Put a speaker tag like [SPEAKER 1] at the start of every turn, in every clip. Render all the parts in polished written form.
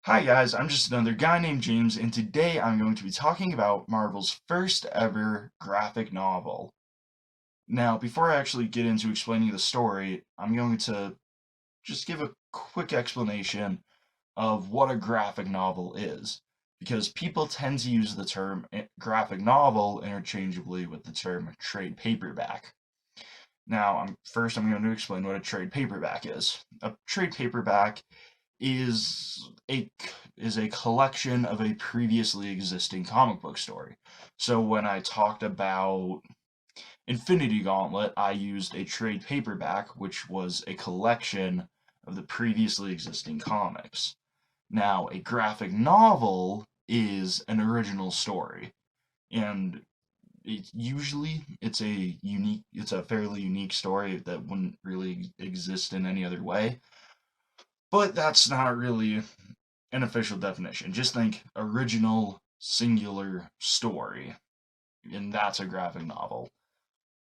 [SPEAKER 1] Hi guys, I'm just another guy named James, and today I'm going to be talking about Marvel's first ever graphic novel. Now, before I actually get into explaining the story, I'm going to just give a quick explanation of what a graphic novel is, because people tend to use the term graphic novel interchangeably with the term trade paperback. Now, I'm going to explain what a trade paperback is. A trade paperback is a is a collection of a previously existing comic book story. So when I talked about Infinity Gauntlet, I used a trade paperback, which was a collection of the previously existing comics. Now, a graphic novel is an original story, and it's a fairly unique story that wouldn't really exist in any other way. But that's not really an official definition. Just think original singular story, and that's a graphic novel.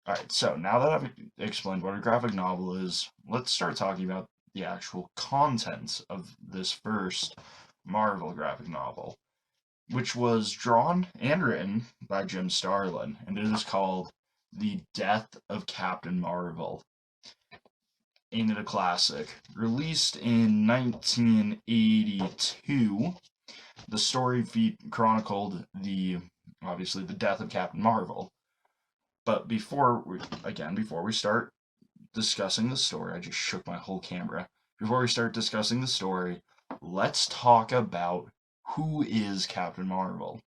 [SPEAKER 1] All right, so now that I've explained what a graphic novel is, let's start talking about the actual contents of this first Marvel graphic novel, which was drawn and written by Jim Starlin, and it is called The Death of Captain Marvel. Ain't it a classic? Released in 1982, the story chronicled obviously the death of Captain Marvel. But before we start discussing the story, I just shook my whole camera. Before we start discussing the story, let's talk about who is Captain Marvel,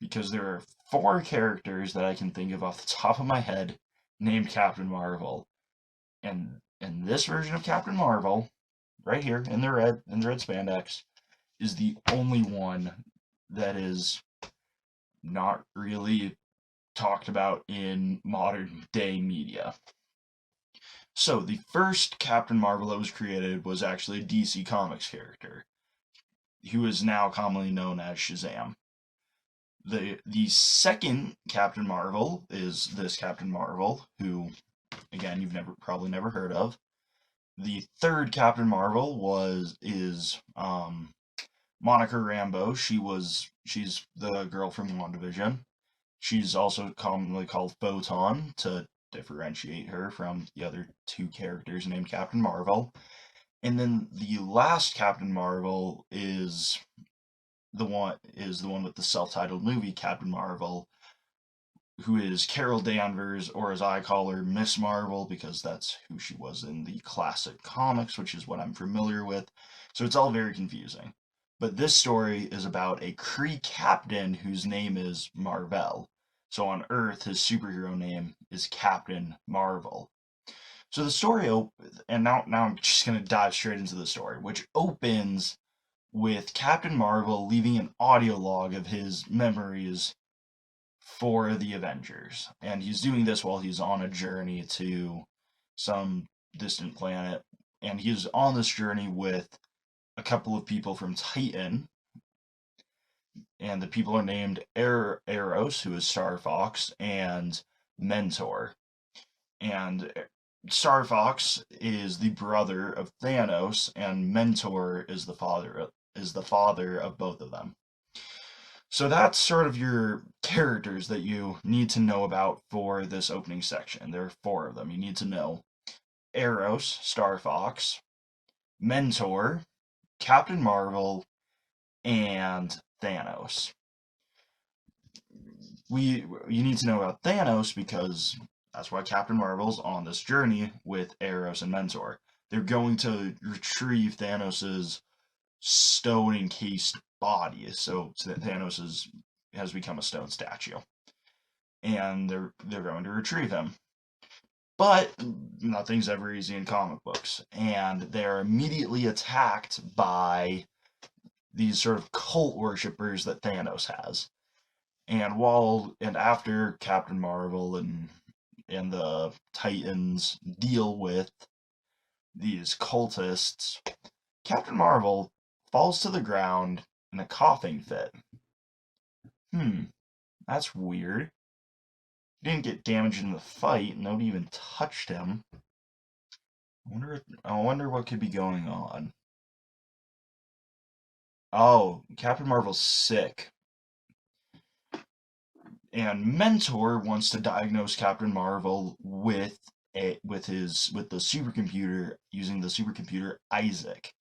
[SPEAKER 1] because there are four characters that I can think of off the top of my head named Captain Marvel, and this version of Captain Marvel, right here in the red spandex, is the only one that is not really talked about in modern day media. So, the first Captain Marvel that was created was actually a DC Comics character, who is now commonly known as Shazam. The second Captain Marvel is this Captain Marvel, who again you've never heard of. The third Captain Marvel is Monica Rambeau. She's the girl from WandaVision. She's also commonly called Photon to differentiate her from the other two characters named Captain Marvel. And then the last Captain Marvel is the one with the self-titled movie Captain Marvel, who is Carol Danvers, or as I call her, Miss Marvel, because that's who she was in the classic comics, which is what I'm familiar with. So it's all very confusing. But this story is about a Kree captain whose name is Mar-Vell. So on Earth, his superhero name is Captain Marvel. So the story and now I'm just gonna dive straight into the story, which opens with Captain Marvel leaving an audio log of his memories for the Avengers. And he's doing this while he's on a journey to some distant planet. And he's on this journey with a couple of people from Titan. And the people are named Eros, who is Star Fox, and Mentor. And Star Fox is the brother of Thanos, and Mentor is the father of both of them. So that's sort of your characters that you need to know about for this opening section. There are four of them. You need to know Eros, Star Fox, Mentor, Captain Marvel, and Thanos. You need to know about Thanos because that's why Captain Marvel's on this journey with Eros and Mentor. They're going to retrieve Thanos's stone encased body. So has become a stone statue, and they're going to retrieve him. But nothing's ever easy in comic books, and they're immediately attacked by these sort of cult worshippers that Thanos has. And after Captain Marvel and the Titans deal with these cultists, Captain Marvel falls to the ground in a coughing fit. Hmm, that's weird. He didn't get damaged in the fight. Nobody even touched him. I wonder what could be going on. Oh, Captain Marvel's sick. And Mentor wants to diagnose Captain Marvel with the supercomputer, using the supercomputer Isaac.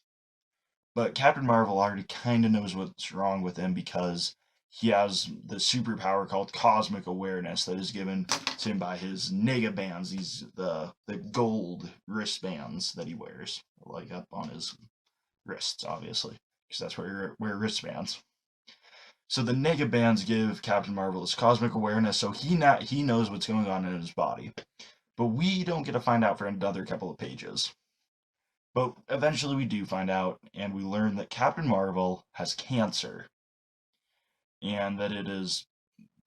[SPEAKER 1] But Captain Marvel already kind of knows what's wrong with him because he has the superpower called Cosmic Awareness that is given to him by his Negabands, the gold wristbands that he wears, like up on his wrists, obviously, because that's where you wear wristbands. So the Negabands give Captain Marvel his Cosmic Awareness, so he knows what's going on in his body. But we don't get to find out for another couple of pages. But eventually we do find out, and we learn that Captain Marvel has cancer, and that it is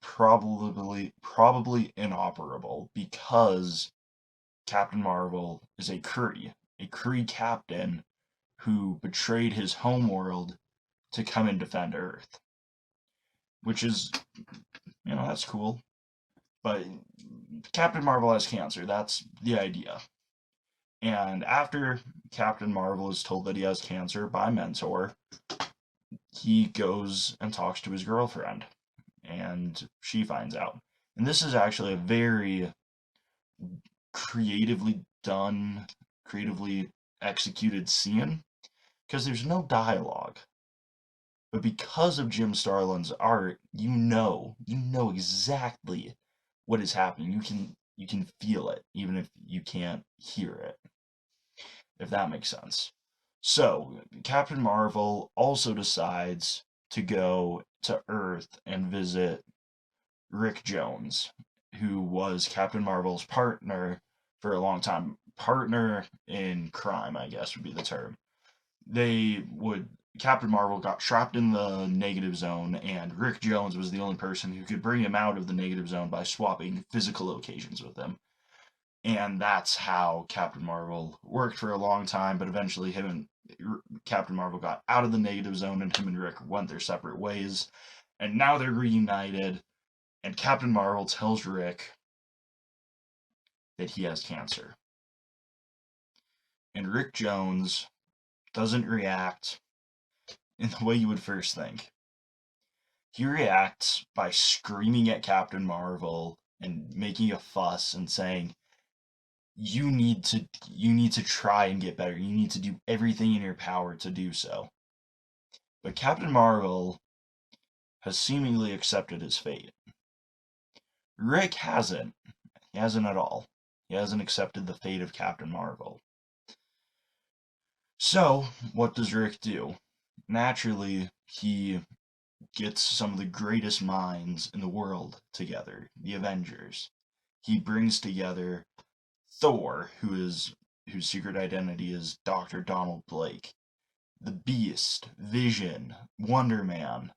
[SPEAKER 1] probably inoperable because Captain Marvel is a Kree captain who betrayed his homeworld to come and defend Earth, which is, that's cool. But Captain Marvel has cancer. That's the idea. And after Captain Marvel is told that he has cancer by Mentor, he goes and talks to his girlfriend, and she finds out. And this is actually a very creatively done, creatively executed scene because there's no dialogue. But because of Jim Starlin's art, you know exactly what is happening. You can feel it even if you can't hear it, if that makes sense. So, Captain Marvel also decides to go to Earth and visit Rick Jones, who was Captain Marvel's partner for a long time. Partner in crime, I guess would be the term. Captain Marvel got trapped in the negative zone, and Rick Jones was the only person who could bring him out of the negative zone by swapping physical locations with him. And that's how Captain Marvel worked for a long time, but eventually him and Captain Marvel got out of the negative zone, and him and Rick went their separate ways. And now they're reunited, and Captain Marvel tells Rick that he has cancer. And Rick Jones doesn't react in the way you would first think. He reacts by screaming at Captain Marvel and making a fuss and saying, you need to try and get better. You need to do everything in your power to do so. But Captain Marvel has seemingly accepted his fate. Rick hasn't. He hasn't at all. He hasn't accepted the fate of Captain Marvel. So, what does Rick do? Naturally, he gets some of the greatest minds in the world together, the Avengers. He brings together Thor, whose secret identity is Dr. Donald Blake, the Beast, Vision, Wonder Man,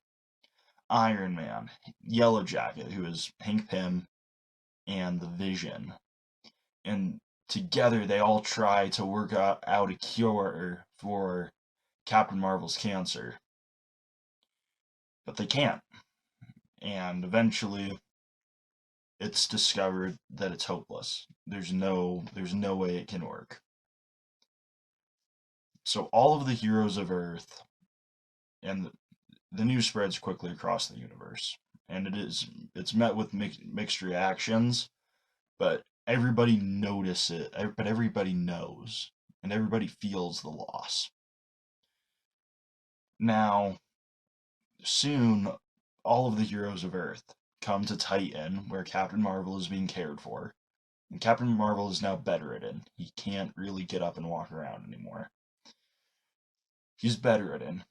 [SPEAKER 1] Iron Man, Yellow Jacket, who is Hank Pym, and the Vision. And together they all try to work out a cure for Captain Marvel's cancer. But they can't. And eventually it's discovered that it's hopeless. There's no way it can work. So all of the heroes of Earth, and the news spreads quickly across the universe, and it's met with mixed reactions, but everybody notices it, but everybody knows, and everybody feels the loss. Now, soon, all of the heroes of Earth come to Titan, where Captain Marvel is being cared for. And Captain Marvel is now bedridden. He can't really get up and walk around anymore. He's bedridden,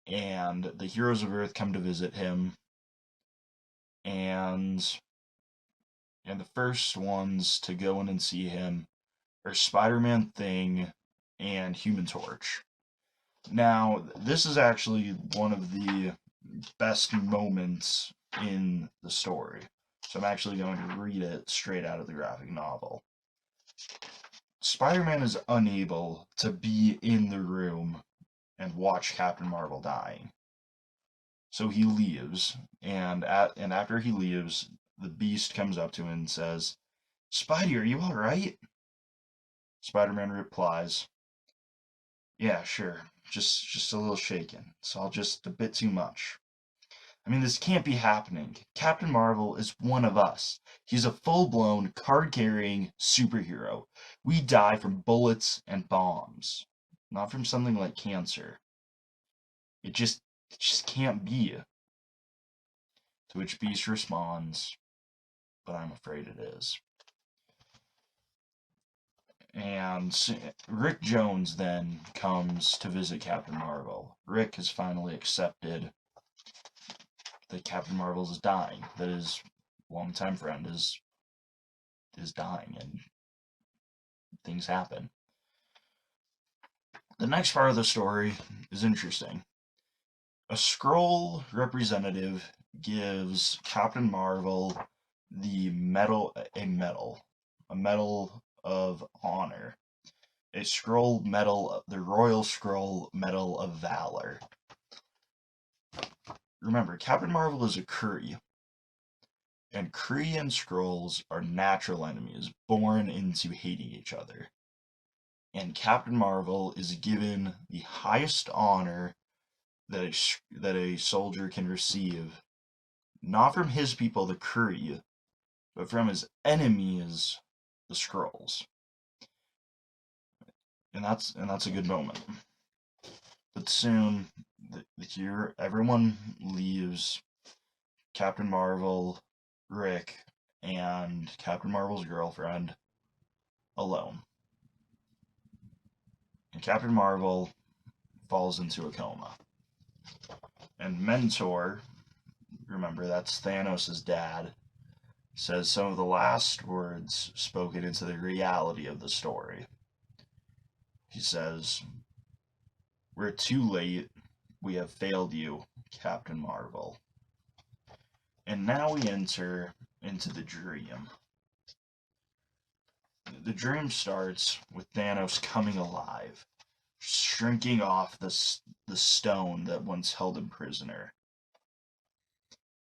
[SPEAKER 1] and the heroes of Earth come to visit him, and the first ones to go in and see him are Spider-Man, Thing, and Human Torch. Now, this is actually one of the best moments in the story. So I'm actually going to read it straight out of the graphic novel. Spider-Man is unable to be in the room and watch Captain Marvel dying. So he leaves, and after he leaves, the Beast comes up to him and says, "Spidey, are you all right?" Spider-Man replies, Yeah, sure. Just a little shaken. It's all just a bit too much. I mean, this can't be happening. Captain Marvel is one of us. He's a full-blown, card-carrying superhero. We die from bullets and bombs, not from something like cancer. It just, it just can't be. To which Beast responds, but I'm afraid it is. And Rick Jones then comes to visit Captain Marvel. Rick has finally accepted that Captain Marvel is dying, that his longtime friend is dying, and things happen. The next part of the story is interesting. A Skrull representative gives Captain Marvel a medal of honor, a Skrull medal, the Royal Skrull Medal of Valor. Remember, Captain Marvel is a Kree, and Kree and Skrulls are natural enemies, born into hating each other. And Captain Marvel is given the highest honor that a soldier can receive, not from his people, the Kree, but from his enemies, the Skrulls. And that's a good moment. But soon, everyone leaves. Captain Marvel, Rick, and Captain Marvel's girlfriend alone. And Captain Marvel falls into a coma. And Mentor, remember that's Thanos' dad, says some of the last words spoken into the reality of the story. He says, "We're too late. We have failed you, Captain Marvel." And now we enter into the dream. The dream starts with Thanos coming alive, shrinking off the stone that once held him prisoner.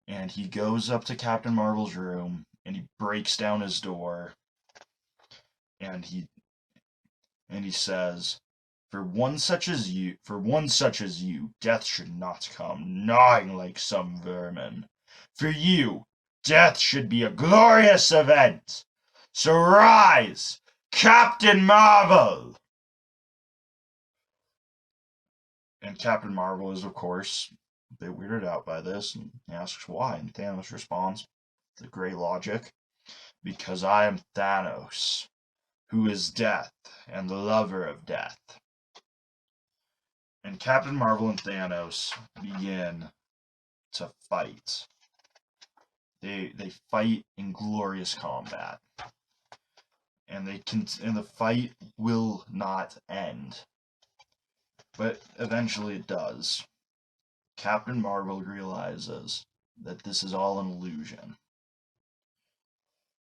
[SPEAKER 1] And he goes up to Captain Marvel's room and he breaks down his door and he says, for one such as you, death should not come gnawing like some vermin. For you, death should be a glorious event. So rise, Captain Marvel! And Captain Marvel is, of course, a bit weirded out by this and asks why. And Thanos responds, the great logic, because I am Thanos, who is death and the lover of death. And Captain Marvel and Thanos begin to fight. They fight in glorious combat. And the fight will not end. But eventually it does. Captain Marvel realizes that this is all an illusion.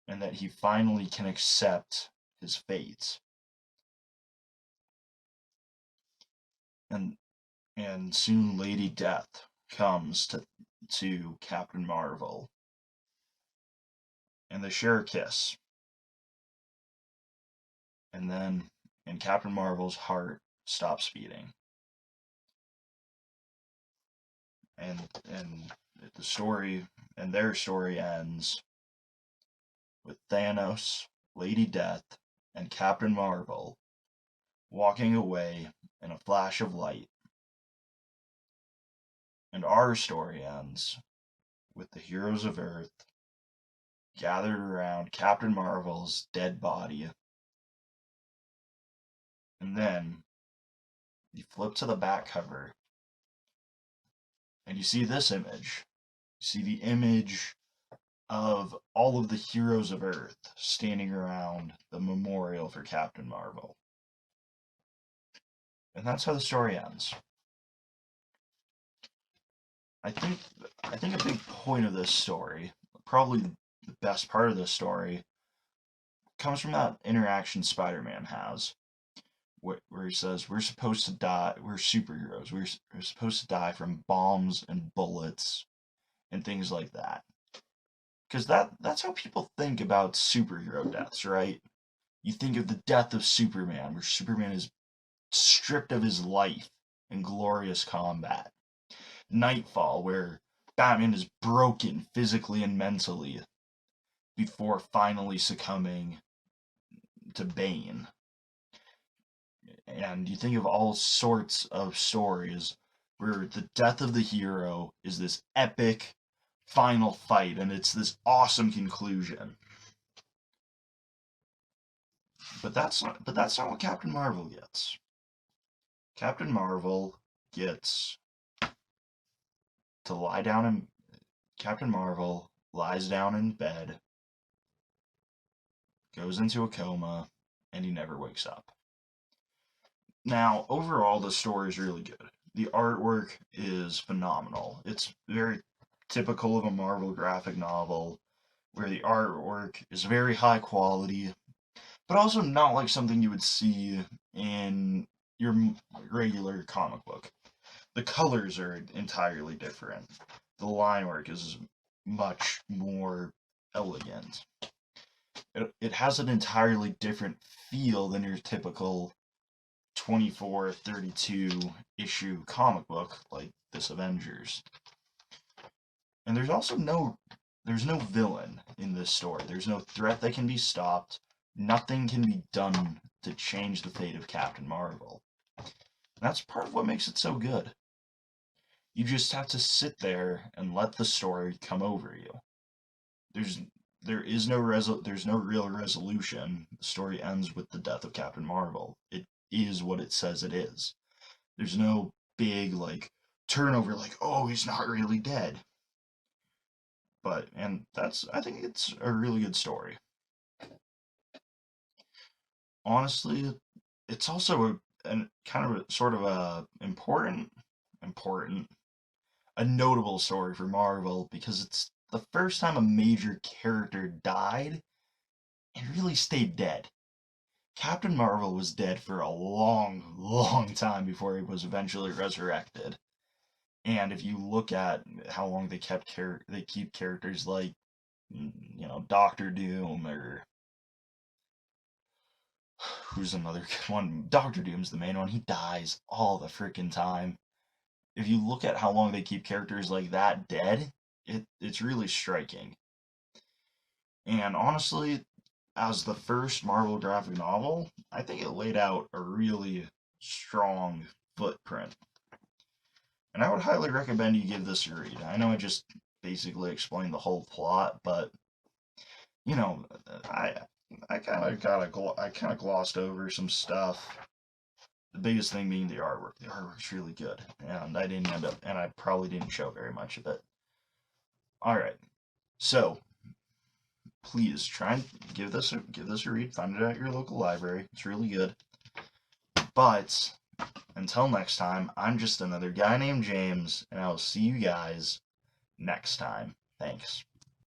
[SPEAKER 1] And that he finally can accept his fate. And soon Lady Death comes to Captain Marvel. And they share a kiss. And Captain Marvel's heart stops beating. And the story and their story ends with Thanos, Lady Death, and Captain Marvel walking away in a flash of light. And our story ends with the heroes of Earth gathered around Captain Marvel's dead body. And then you flip to the back cover and you see this image. You see the image of all of the heroes of Earth standing around the memorial for Captain Marvel. And that's how the story ends. I think a big point of this story, probably the best part of this story, comes from that interaction Spider-Man has, where he says, we're supposed to die, we're superheroes, we're supposed to die from bombs and bullets and things like that. Because that's how people think about superhero deaths, right? You think of the death of Superman, where Superman is stripped of his life in glorious combat. Nightfall, where Batman is broken physically and mentally before finally succumbing to Bane. And you think of all sorts of stories where the death of the hero is this epic final fight and it's this awesome conclusion. But that's not what Captain Marvel gets. Captain Marvel gets to lie down in Captain Marvel lies down in bed, goes into a coma, and he never wakes up. Now, overall, the story is really good. The artwork is phenomenal. It's very typical of a Marvel graphic novel, where the artwork is very high quality, but also not like something you would see in your regular comic book. The colors are entirely different. The line work is much more elegant. It has an entirely different feel than your typical 24, 32 issue comic book like this Avengers. And there's also no villain in this story. There's no threat that can be stopped. Nothing can be done to change the fate of Captain Marvel. And that's part of what makes it so good. You just have to sit there and let the story come over you. There's no real resolution. The story ends with the death of Captain Marvel. It is what it says it is. There's no big like turnover like, oh, he's not really dead. And I think it's a really good story. Honestly, it's also a kind of a sort of a a notable story for Marvel because it's the first time a major character died and really stayed dead. Captain Marvel was dead for a long, long time before he was eventually resurrected. And if you look at how long they keep characters like, Doctor Doom, or who's another one? Doctor Doom's the main one. He dies all the freaking time. If you look at how long they keep characters like that dead, it's really striking. And honestly, as the first Marvel graphic novel, I think it laid out a really strong footprint. And I would highly recommend you give this a read. I know I just basically explained the whole plot, but I kind of glossed over some stuff. The biggest thing being the artwork. The artwork's really good, and I probably didn't show very much of it. All right, so please try and give this a read. Find it at your local library. It's really good. But until next time, I'm just another guy named James, and I will see you guys next time. Thanks.